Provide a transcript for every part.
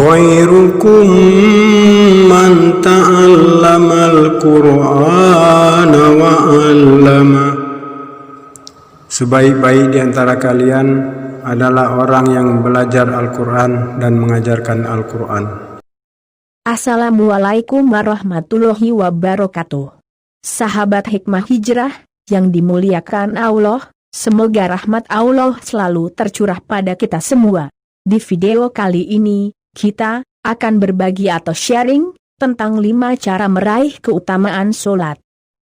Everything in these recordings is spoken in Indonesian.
خيركم من تعلم القرآن وعلمه. Sebaik-baik di antara kalian adalah orang yang belajar Al-Quran dan mengajarkan Al-Quran. Assalamualaikum warahmatullahi wabarakatuh. Sahabat Hikmah Hijrah yang dimuliakan Allah, semoga rahmat Allah selalu tercurah pada kita semua. Di video kali ini, kita akan berbagi atau sharing tentang 5 cara meraih keutamaan sholat.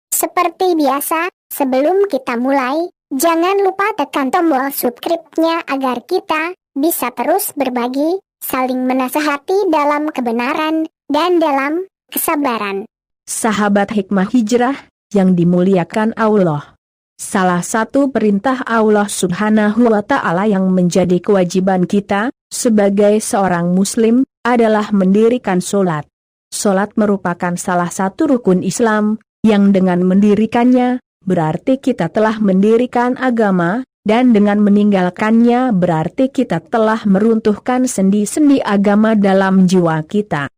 Seperti biasa, sebelum kita mulai, jangan lupa tekan tombol subscribe-nya agar kita bisa terus berbagi, saling menasehati dalam kebenaran dan dalam kesabaran. Sahabat Hikmah Hijrah yang dimuliakan Allah, salah satu perintah Allah Subhanahu wa Ta'ala yang menjadi kewajiban kita sebagai seorang Muslim adalah mendirikan sholat. Sholat merupakan salah satu rukun Islam yang dengan mendirikannya berarti kita telah mendirikan agama, dan dengan meninggalkannya berarti kita telah meruntuhkan sendi-sendi agama dalam jiwa kita.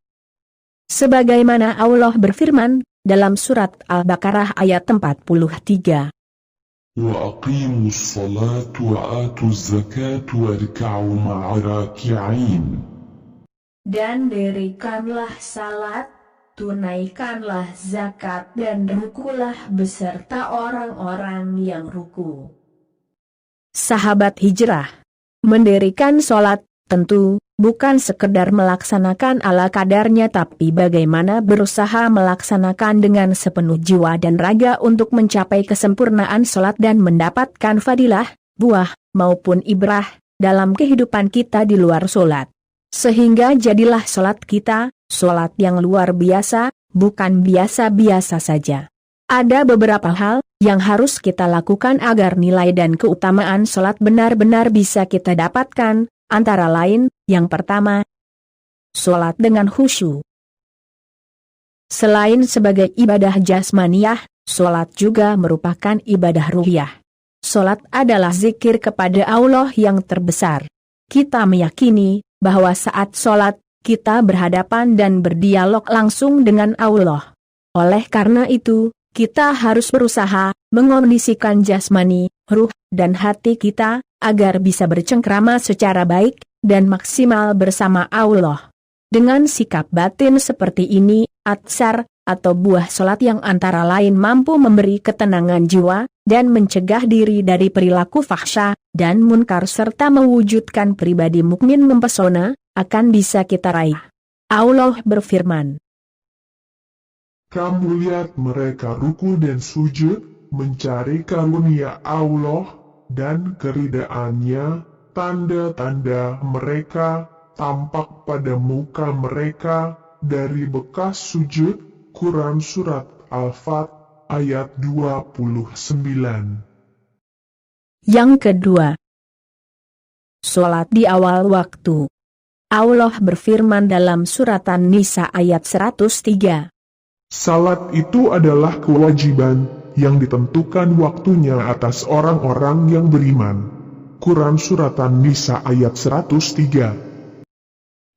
Sebagaimana Allah berfirman dalam surat Al-Baqarah ayat 43. وَأَقِيمُوا الصَّلَاةَ وَآتُوا الزَّكَاةَ وَارْكَعُوا مَعَ الرَّاكِعِينَ. Dan dirikanlah salat, tunaikanlah zakat dan rukulah beserta orang-orang yang ruku. Sahabat hijrah, mendirikan sholat tentu bukan sekedar melaksanakan ala kadarnya, tapi bagaimana berusaha melaksanakan dengan sepenuh jiwa dan raga untuk mencapai kesempurnaan sholat dan mendapatkan fadilah, buah, maupun ibrah dalam kehidupan kita di luar sholat. Sehingga jadilah sholat kita sholat yang luar biasa, bukan biasa-biasa saja. Ada beberapa hal yang harus kita lakukan agar nilai dan keutamaan sholat benar-benar bisa kita dapatkan, antara lain, yang pertama, sholat dengan khusyuk. Selain sebagai ibadah jasmaniyah, sholat juga merupakan ibadah ruhiyah. Sholat adalah zikir kepada Allah yang terbesar. Kita meyakini bahwa saat sholat, kita berhadapan dan berdialog langsung dengan Allah. Oleh karena itu, kita harus berusaha mengondisikan jasmani, ruh, dan hati kita agar bisa bercengkrama secara baik dan maksimal bersama Allah. Dengan sikap batin seperti ini, atsar atau buah sholat yang antara lain mampu memberi ketenangan jiwa dan mencegah diri dari perilaku fahsya dan munkar serta mewujudkan pribadi mukmin mempesona, akan bisa kita raih. Allah berfirman, Kamu lihat mereka ruku dan sujud, mencari karunia Allah dan keridaannya, tanda-tanda mereka tampak pada muka mereka dari bekas sujud. Quran Surat Al-Fat ayat 29. Yang kedua, sholat di awal waktu. Allah berfirman dalam surat An-Nisa ayat 103. Salat itu adalah kewajiban yang ditentukan waktunya atas orang-orang yang beriman. Quran Surat An-Nisa ayat 103.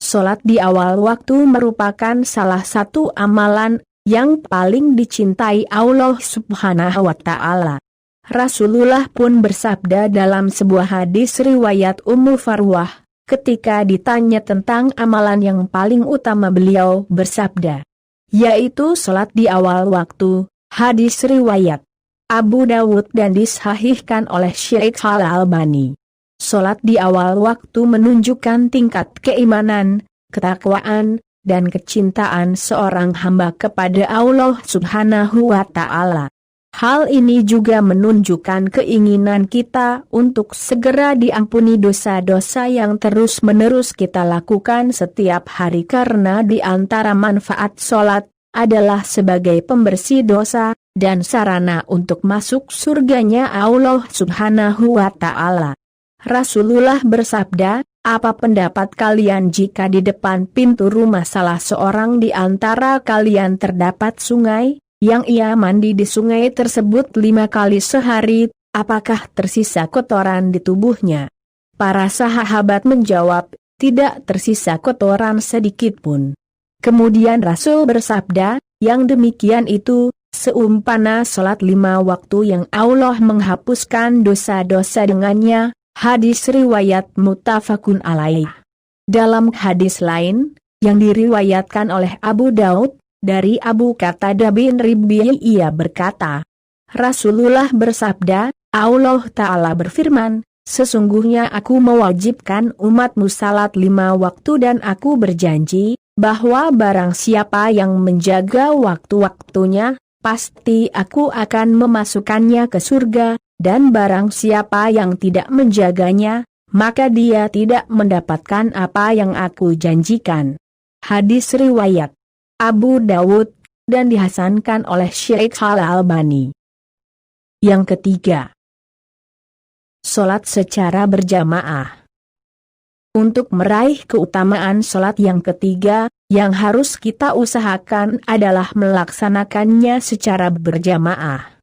Sholat di awal waktu merupakan salah satu amalan yang paling dicintai Allah Subhanahu wa Ta'ala. Rasulullah pun bersabda dalam sebuah hadis riwayat Ummu Farwah, ketika ditanya tentang amalan yang paling utama, beliau bersabda, yaitu sholat di awal waktu. Hadis riwayat Abu Dawud dan disahihkan oleh Syekh Al-Albani. Sholat di awal waktu menunjukkan tingkat keimanan, ketakwaan, dan kecintaan seorang hamba kepada Allah Subhanahu wa Ta'ala. Hal ini juga menunjukkan keinginan kita untuk segera diampuni dosa-dosa yang terus-menerus kita lakukan setiap hari, karena di antara manfaat sholat adalah sebagai pembersih dosa dan sarana untuk masuk surganya Allah Subhanahu wa Ta'ala. Rasulullah bersabda, apa pendapat kalian jika di depan pintu rumah salah seorang di antara kalian terdapat sungai, yang ia mandi di sungai tersebut 5 kali sehari, apakah tersisa kotoran di tubuhnya? Para sahabat menjawab, tidak tersisa kotoran sedikit pun. Kemudian Rasul bersabda, yang demikian itu seumpama sholat 5 waktu yang Allah menghapuskan dosa-dosa dengannya. Hadis riwayat muttafaqun alaih. Dalam hadis lain, yang diriwayatkan oleh Abu Daud, dari Abu Qatadah bin Rib'i ia berkata, Rasulullah bersabda, Allah Ta'ala berfirman, sesungguhnya aku mewajibkan umatmu salat 5 waktu dan aku berjanji, bahwa barang siapa yang menjaga waktu-waktunya, pasti aku akan memasukkannya ke surga, dan barang siapa yang tidak menjaganya, maka dia tidak mendapatkan apa yang aku janjikan. Hadis riwayat Abu Dawud, dan dihasankan oleh Syekh Al-Albani. Yang ketiga, sholat secara berjamaah. Untuk meraih keutamaan sholat yang ketiga, yang harus kita usahakan adalah melaksanakannya secara berjamaah.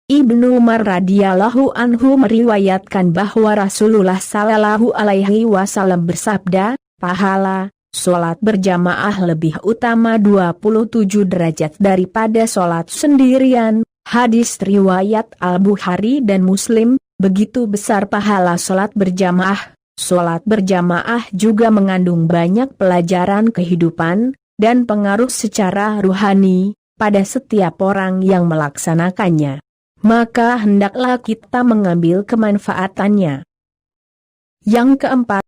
Ibnu Umar radhiyallahu anhu meriwayatkan bahwa Rasulullah sallallahu alaihi wasallam bersabda, pahala sholat berjamaah lebih utama 27 derajat daripada sholat sendirian. Hadis riwayat Al-Bukhari dan Muslim. Begitu besar pahala sholat berjamaah. Sholat berjamaah juga mengandung banyak pelajaran kehidupan dan pengaruh secara ruhani pada setiap orang yang melaksanakannya. Maka hendaklah kita mengambil kemanfaatannya. Yang keempat,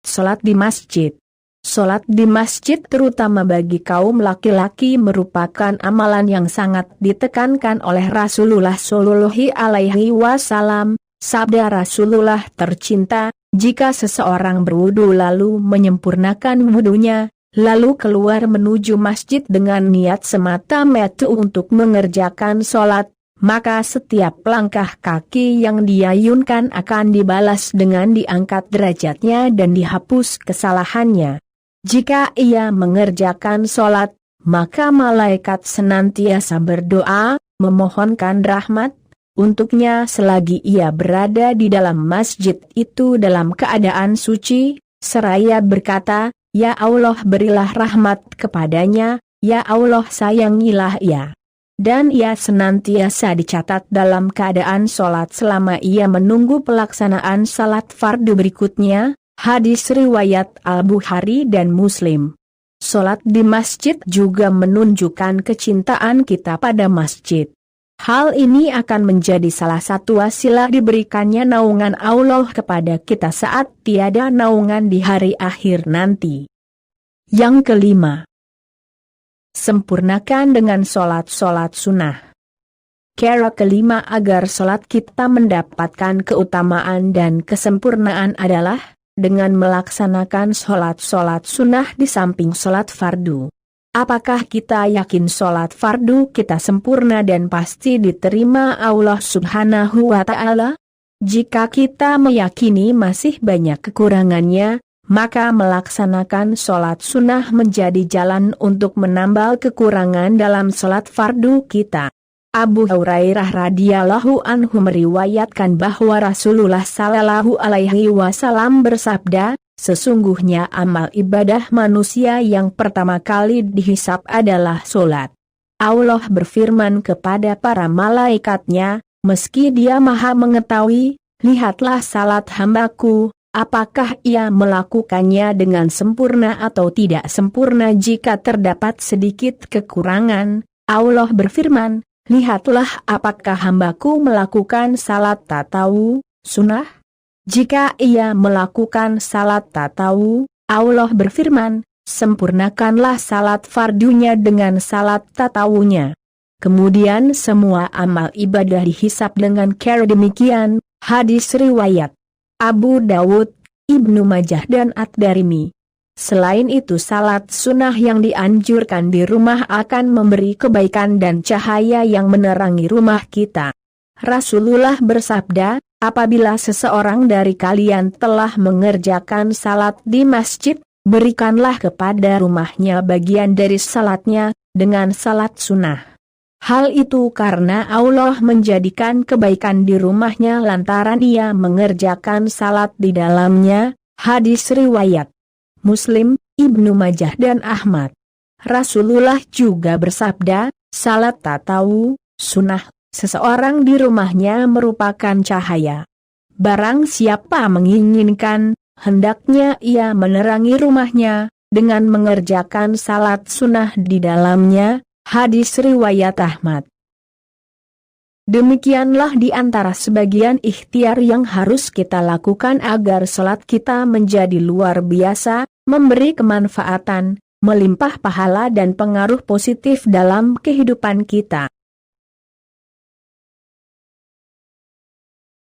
sholat di masjid. Sholat di masjid terutama bagi kaum laki-laki merupakan amalan yang sangat ditekankan oleh Rasulullah Shallallahu Alaihi Wasallam. Sabda Rasulullah tercinta, jika seseorang berwudu lalu menyempurnakan wudunya, lalu keluar menuju masjid dengan niat semata-mata untuk mengerjakan sholat, maka setiap langkah kaki yang diayunkan akan dibalas dengan diangkat derajatnya dan dihapus kesalahannya. Jika ia mengerjakan sholat, maka malaikat senantiasa berdoa, memohonkan rahmat untuknya selagi ia berada di dalam masjid itu dalam keadaan suci, seraya berkata, Ya Allah berilah rahmat kepadanya, Ya Allah sayangilah ia. Dan ia senantiasa dicatat dalam keadaan sholat selama ia menunggu pelaksanaan salat fardu berikutnya. Hadis riwayat Al-Bukhari dan Muslim. Sholat di masjid juga menunjukkan kecintaan kita pada masjid. Hal ini akan menjadi salah satu wasilah diberikannya naungan Allah kepada kita saat tiada naungan di hari akhir nanti. Yang kelima, sempurnakan dengan sholat-sholat sunnah. Cara kelima agar sholat kita mendapatkan keutamaan dan kesempurnaan adalah dengan melaksanakan sholat-sholat sunnah di samping sholat fardu. Apakah kita yakin sholat fardu kita sempurna dan pasti diterima Allah Subhanahu wa Ta'ala? Jika kita meyakini masih banyak kekurangannya, maka melaksanakan sholat sunnah menjadi jalan untuk menambal kekurangan dalam sholat fardu kita. Abu Hurairah radhiyallahu anhu meriwayatkan bahwa Rasulullah sallallahu alaihi wasallam bersabda, sesungguhnya amal ibadah manusia yang pertama kali dihisab adalah sholat. Allah berfirman kepada para malaikatnya, meski dia maha mengetahui, lihatlah salat hambaku, apakah ia melakukannya dengan sempurna atau tidak sempurna. Jika terdapat sedikit kekurangan, Allah berfirman, lihatlah apakah hambaku melakukan salat tatawu, sunnah? Jika ia melakukan salat tatawu, Allah berfirman, sempurnakanlah salat fardunya dengan salat tatawunya. Kemudian semua amal ibadah dihisab dengan cara demikian. Hadis riwayat Abu Dawud, Ibnu Majah dan At-Darimi. Selain itu salat sunnah yang dianjurkan di rumah akan memberi kebaikan dan cahaya yang menerangi rumah kita. Rasulullah bersabda, apabila seseorang dari kalian telah mengerjakan salat di masjid, berikanlah kepada rumahnya bagian dari salatnya, dengan salat sunnah. Hal itu karena Allah menjadikan kebaikan di rumahnya lantaran ia mengerjakan salat di dalamnya. Hadis riwayat Muslim, Ibnu Majah dan Ahmad. Rasulullah juga bersabda, salat tatawwu, sunnah, seseorang di rumahnya merupakan cahaya. Barang siapa menginginkan, hendaknya ia menerangi rumahnya, dengan mengerjakan salat sunnah di dalamnya. Hadis riwayat Ahmad. Demikianlah di antara sebagian ikhtiar yang harus kita lakukan agar salat kita menjadi luar biasa, memberi kemanfaatan, melimpah pahala dan pengaruh positif dalam kehidupan kita.